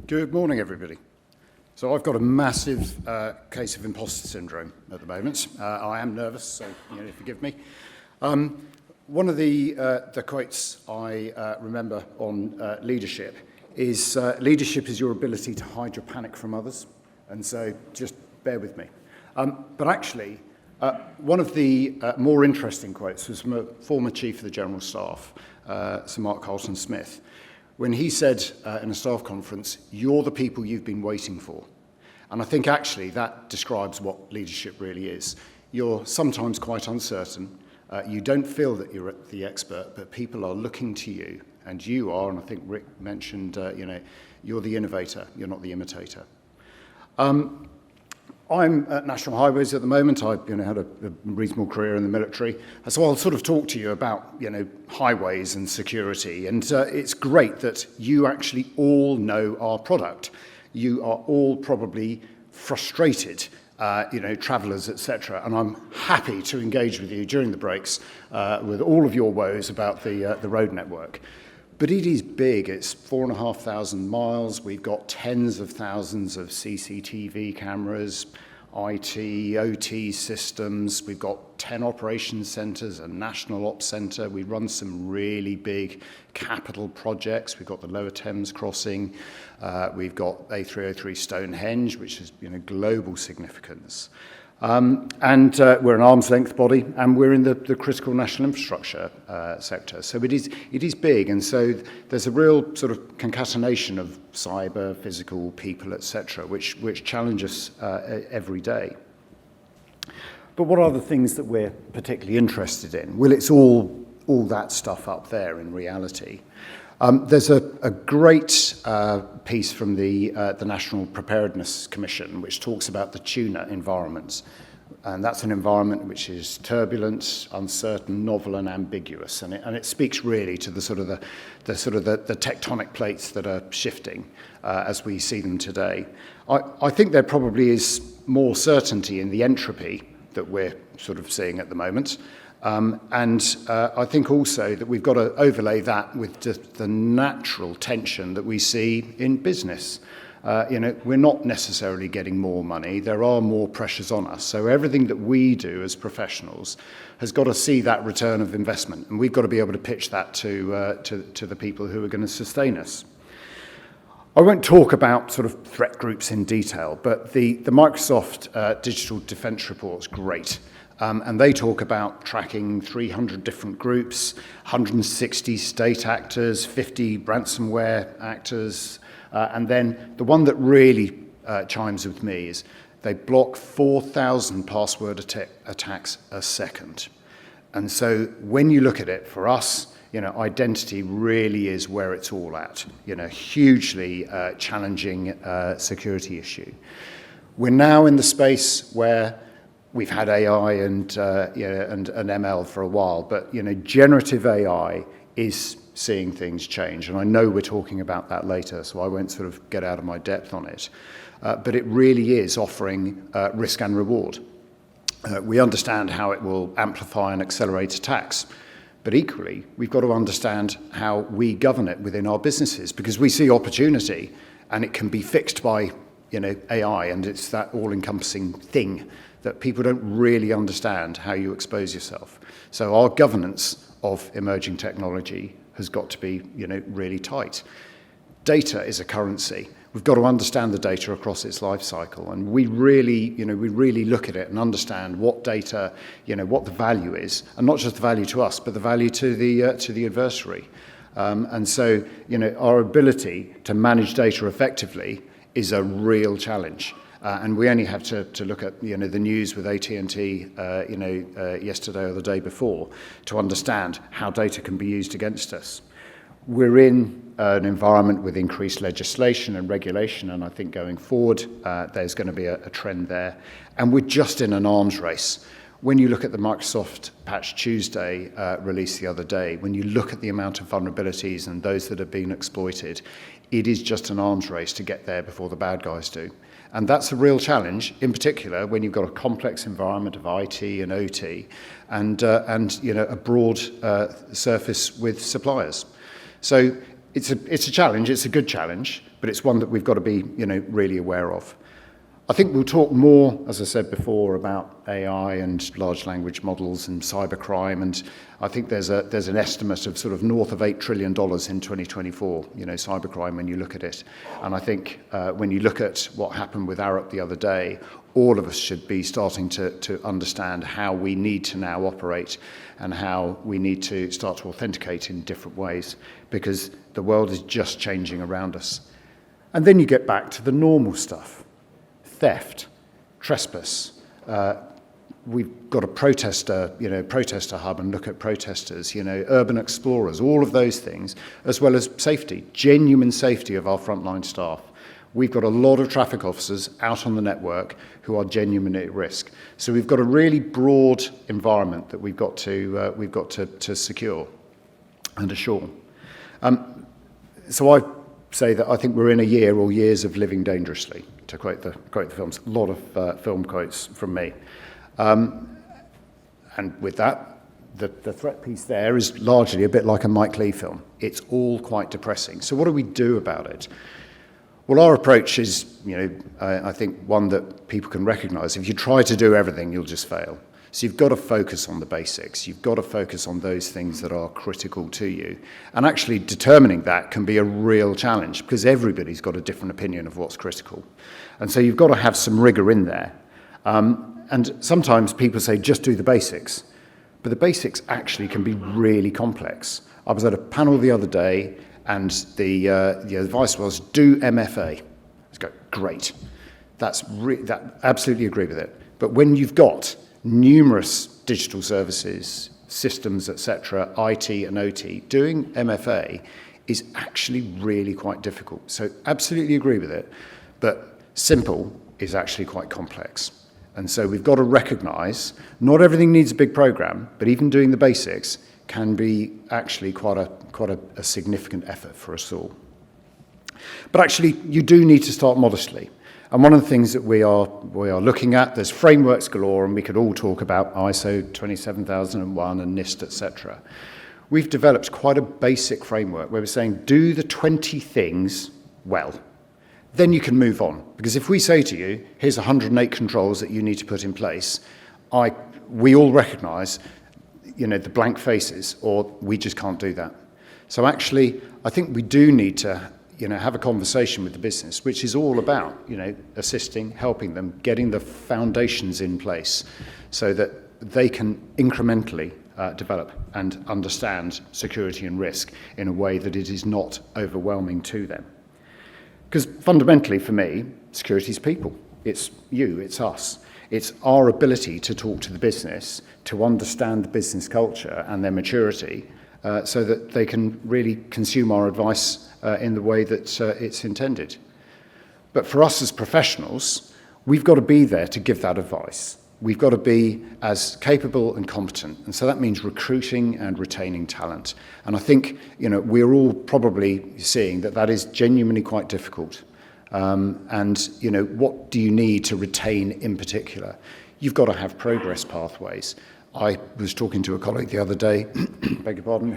Good morning, everybody. So I've got a massive case of imposter syndrome at the moment. I am nervous, so forgive me. One of the quotes I remember on leadership is, leadership is your ability to hide your panic from others. And so just bear with me. But actually, one of the more interesting quotes was from a former Chief of the General Staff, Sir Mark Carlton-Smith, when he said in a staff conference, "You're the people you've been waiting for." And I think actually that describes what leadership really is. You're sometimes quite uncertain. You don't feel that you're the expert, but people are looking to you, and you are, and I think Rick mentioned, you're the innovator, you're not the imitator. I'm at National Highways at the moment. I've had a reasonable career in the military. So I'll sort of talk to you about highways and security. And it's great that you actually all know our product. You are all probably frustrated, travellers, etc. And I'm happy to engage with you during the breaks with all of your woes about the road network. But it is big. It's 4,500 miles. We've got tens of thousands of CCTV cameras, IT, OT systems. We've got 10 operations centres, a national ops centre. We run some really big capital projects. We've got the Lower Thames crossing. We've got A303 Stonehenge, which is global significance. And we're an arm's length body, and we're in the critical national infrastructure sector. So it is big, and so there's a real sort of concatenation of cyber, physical, people, etc., which challenge us every day. But what are the things that we're particularly interested in? Well, it's all that stuff up there in reality. There's a great piece from the National Preparedness Commission which talks about the Tuna environment. And that's an environment which is turbulent, uncertain, novel and ambiguous. And it speaks really to the tectonic plates that are shifting as we see them today. I think there probably is more certainty in the entropy that we're sort of seeing at the moment. I think also that we've got to overlay that with just the natural tension that we see in business. We're not necessarily getting more money. There are more pressures on us. So everything that we do as professionals has got to see that return of investment. And we've got to be able to pitch that to the people who are going to sustain us. I won't talk about sort of threat groups in detail, but the Microsoft Digital Defence Report's great. And they talk about tracking 300 different groups, 160 state actors, 50 ransomware actors, and then the one that really chimes with me is they block 4,000 password attacks a second. And so when you look at it, for us, identity really is where it's all at, hugely challenging security issue. We're now in the space where we've had AI and ML for a while, but generative AI is seeing things change, and I know we're talking about that later, so I won't sort of get out of my depth on it. But it really is offering risk and reward. We understand how it will amplify and accelerate attacks, but equally we've got to understand how we govern it within our businesses, because we see opportunity, and it can be fixed by AI, and it's that all-encompassing thing that people don't really understand how you expose yourself. So our governance of emerging technology has got to be, really tight. Data is a currency. We've got to understand the data across its life cycle, and we really look at it and understand what data, what the value is, and not just the value to us, but the value to the adversary. And so, our ability to manage data effectively is a real challenge. And we only have to look at the news with AT&T yesterday or the day before to understand how data can be used against us. We're in an environment with increased legislation and regulation, and I think going forward there's going to be a trend there. And we're just in an arms race. When you look at the Microsoft Patch Tuesday release the other day, when you look at the amount of vulnerabilities and those that have been exploited, it is just an arms race to get there before the bad guys do. And that's a real challenge, in particular when you've got a complex environment of IT and OT and a broad surface with suppliers. So it's a challenge, it's a good challenge, but it's one that we've got to be, really aware of. I think we'll talk more, as I said before, about AI and large language models and cybercrime, and I think there's an estimate of sort of north of $8 trillion in 2024, cybercrime when you look at it. And I think when you look at what happened with Arup the other day, all of us should be starting to understand how we need to now operate and how we need to start to authenticate in different ways, because the world is just changing around us. And then you get back to the normal stuff. Theft, trespass. We've got a protester hub and look at protesters, urban explorers, all of those things, as well as safety, genuine safety of our frontline staff. We've got a lot of traffic officers out on the network who are genuinely at risk. So we've got a really broad environment that we've got to secure and assure. So I say that I think we're in a year or years of living dangerously, to quote the films. A lot of film quotes from me. And with that, the threat piece there is largely a bit like a Mike Leigh film. It's all quite depressing. So what do we do about it? Well, our approach is, I think one that people can recognise. If you try to do everything, you'll just fail. So you've got to focus on the basics. You've got to focus on those things that are critical to you. And actually determining that can be a real challenge because everybody's got a different opinion of what's critical. And so you've got to have some rigour in there. And sometimes people say, just do the basics. But the basics actually can be really complex. I was at a panel the other day and the advice was, do MFA. Let's go, great. That absolutely agree with it. But when you've got numerous digital services, systems, etc., IT and OT, doing MFA is actually really quite difficult. So absolutely agree with it, but simple is actually quite complex. And so we've got to recognise not everything needs a big program, but even doing the basics can be actually quite a significant effort for us all. But actually, you do need to start modestly. And one of the things that we are looking at, there's frameworks galore, and we could all talk about ISO 27001 and NIST, etc. We've developed quite a basic framework where we're saying, do the 20 things well. Then you can move on. Because if we say to you, here's 108 controls that you need to put in place, we all recognise, the blank faces, or we just can't do that. So actually, I think we do need to have a conversation with the business, which is all about, assisting, helping them, getting the foundations in place so that they can incrementally develop and understand security and risk in a way that it is not overwhelming to them. Because fundamentally for me, security is people. It's you, it's us. It's our ability to talk to the business, to understand the business culture and their maturity, so that they can really consume our advice in the way that it's intended. But for us as professionals, we've got to be there to give that advice. We've got to be as capable and competent. And so that means recruiting and retaining talent. And I think, we're all probably seeing that is genuinely quite difficult. What do you need to retain in particular? You've got to have progress pathways. I was talking to a colleague the other day, beg your pardon,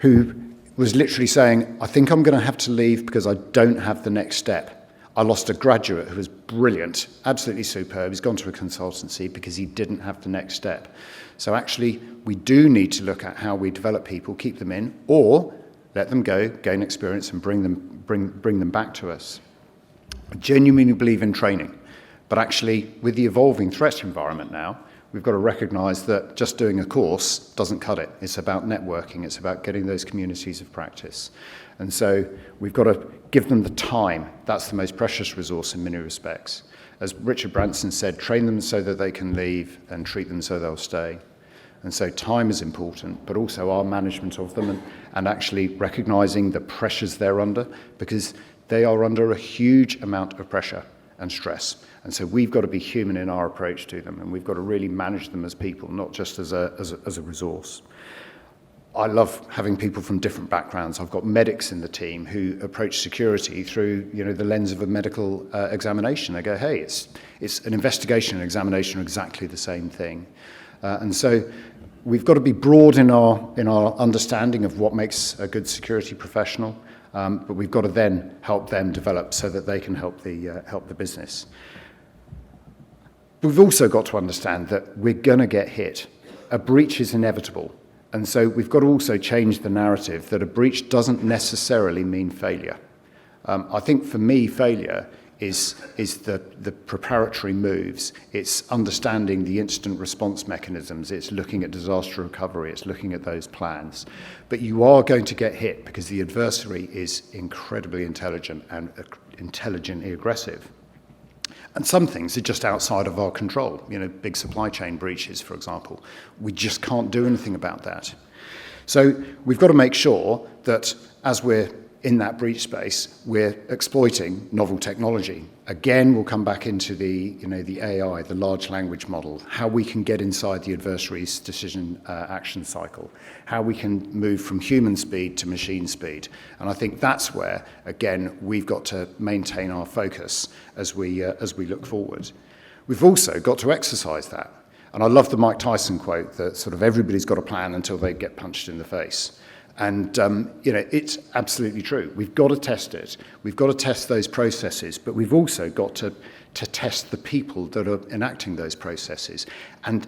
who was literally saying, I think I'm going to have to leave because I don't have the next step. I lost a graduate who was brilliant, absolutely superb. He's gone to a consultancy because he didn't have the next step. So actually, we do need to look at how we develop people, keep them in, or let them go, gain experience, and bring them back to us. I genuinely believe in training, but actually, with the evolving threat environment now, we've got to recognise that just doing a course doesn't cut it. It's about networking. It's about getting those communities of practice. And so we've got to give them the time. That's the most precious resource in many respects. As Richard Branson said, train them so that they can leave and treat them so they'll stay. And so time is important, but also our management of them and actually recognising the pressures they're under, because they are under a huge amount of pressure and stress. And so we've got to be human in our approach to them, and we've got to really manage them as people, not just as a resource. I love having people from different backgrounds. I've got medics in the team who approach security through, the lens of a medical examination. They go, hey, it's an investigation and examination are exactly the same thing. And so We've got to be broad in our understanding of what makes a good security professional, but we've got to then help them develop so that they can help the business. We've also got to understand that we're going to get hit. A breach is inevitable, and so we've got to also change the narrative that a breach doesn't necessarily mean failure. I think for me, failure is the preparatory moves. It's understanding the incident response mechanisms. It's looking at disaster recovery. It's looking at those plans. But you are going to get hit because the adversary is incredibly intelligent and intelligently aggressive. And some things are just outside of our control. You know, big supply chain breaches, for example. We just can't do anything about that. So we've got to make sure that as we're in that breach space, we're exploiting novel technology. Again, we'll come back into the AI, the large language model, how we can get inside the adversary's decision action cycle, how we can move from human speed to machine speed. And I think that's where, again, we've got to maintain our focus as we look forward. We've also got to exercise that. And I love the Mike Tyson quote that sort of everybody's got a plan until they get punched in the face. And, it's absolutely true. We've got to test it. We've got to test those processes, but we've also got to test the people that are enacting those processes. And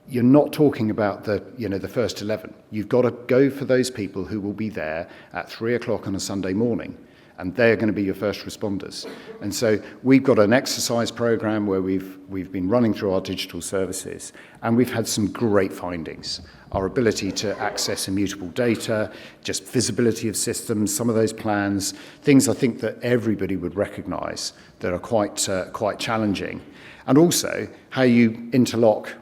you're not talking about the first 11. You've got to go for those people who will be there at 3 o'clock on a Sunday morning, and they're going to be your first responders. And so we've got an exercise program where we've been running through our digital services, and we've had some great findings. Our ability to access immutable data, just visibility of systems, some of those plans, things I think that everybody would recognise that are quite challenging. And also how you interlock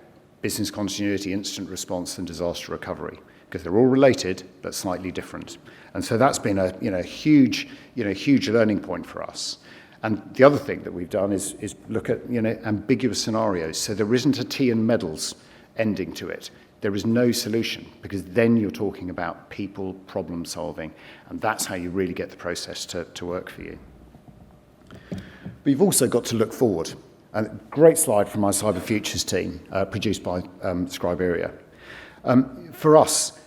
business continuity, incident response and disaster recovery, because they're all related but slightly different. And so that's been a huge learning point for us. And the other thing that we've done is look at ambiguous scenarios. So there isn't a tea and medals ending to it. There is no solution, because then you're talking about people problem solving, and that's how you really get the process to work for you. But you've also got to look forward. And a great slide from our Cyber Futures team, produced by Scriberia. For us,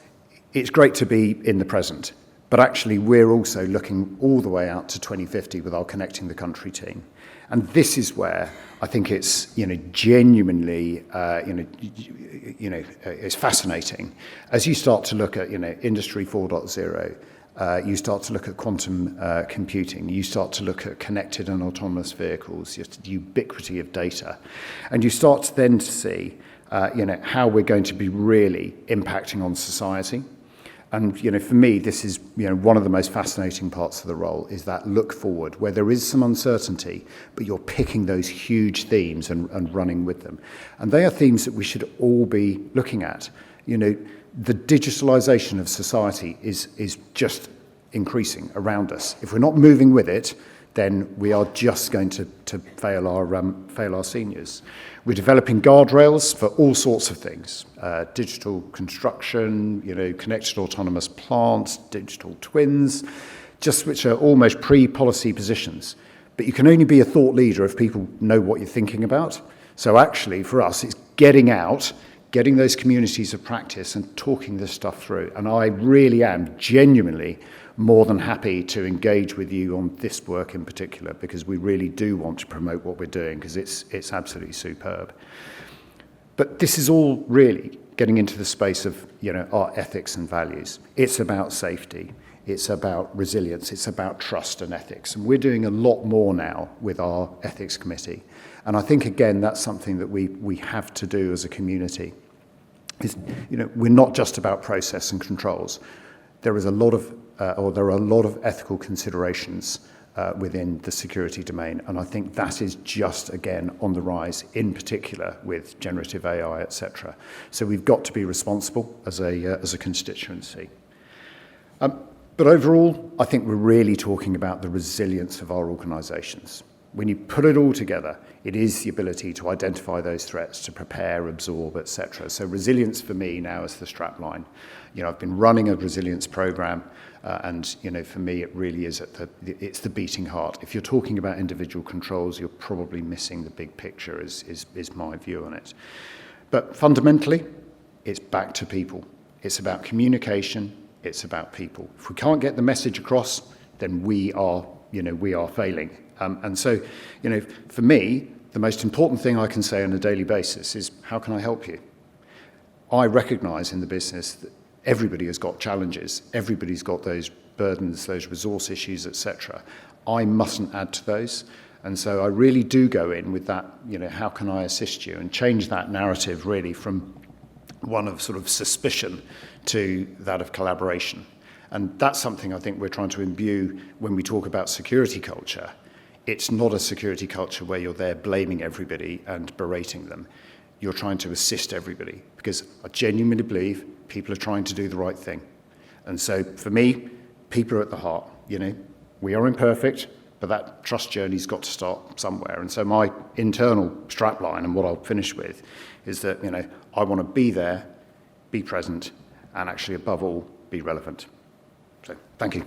it's great to be in the present, but actually we're also looking all the way out to 2050 with our Connecting the Country team. And this is where I think it's, genuinely, it's fascinating. As you start to look at, Industry 4.0, you start to look at quantum computing, you start to look at connected and autonomous vehicles, just the ubiquity of data. And you start then to see, how we're going to be really impacting on society. And, for me, this is, one of the most fascinating parts of the role is that look forward, where there is some uncertainty, but you're picking those huge themes and running with them. And they are themes that we should all be looking at. The digitalization of society is just increasing around us. If we're not moving with it, then we are just going to fail our seniors. We're developing guardrails for all sorts of things, digital construction, connected autonomous plants, digital twins, just which are almost pre-policy positions. But you can only be a thought leader if people know what you're thinking about. So actually, for us, it's getting out, getting those communities of practice and talking this stuff through. And I really am genuinely more than happy to engage with you on this work in particular, because we really do want to promote what we're doing, because it's absolutely superb. But this is all really getting into the space of our ethics and values. It's about safety, it's about resilience, it's about trust and ethics. And we're doing a lot more now with our ethics committee. And I think, again, that's something that we have to do as a community. We're not just about process and controls. There are a lot of ethical considerations within the security domain, and I think that is just, again, on the rise, in particular with generative AI, etc. So we've got to be responsible as a constituency. But overall, I think we're really talking about the resilience of our organisations. When you put it all together, it is the ability to identify those threats, to prepare, absorb, etc. So resilience for me now is the strapline. I've been running a resilience program, and for me it really is it's the beating heart. If you're talking about individual controls, you're probably missing the big picture. Is my view on it. But fundamentally, it's back to people. It's about communication, it's about people. If we can't get the message across, then we are failing. And so, for me, the most important thing I can say on a daily basis is, how can I help you? I recognise in the business that everybody has got challenges, everybody's got those burdens, those resource issues, etc. I mustn't add to those. And so I really do go in with that, how can I assist you, and change that narrative really from one of sort of suspicion to that of collaboration. And that's something I think we're trying to imbue when we talk about security culture. It's not a security culture where you're there blaming everybody and berating them. You're trying to assist everybody, because I genuinely believe people are trying to do the right thing. And so for me, people are at the heart. We are imperfect, but that trust journey's got to start somewhere. And so my internal strapline, and what I'll finish with, is that I want to be there, be present, and actually above all, be relevant. So thank you.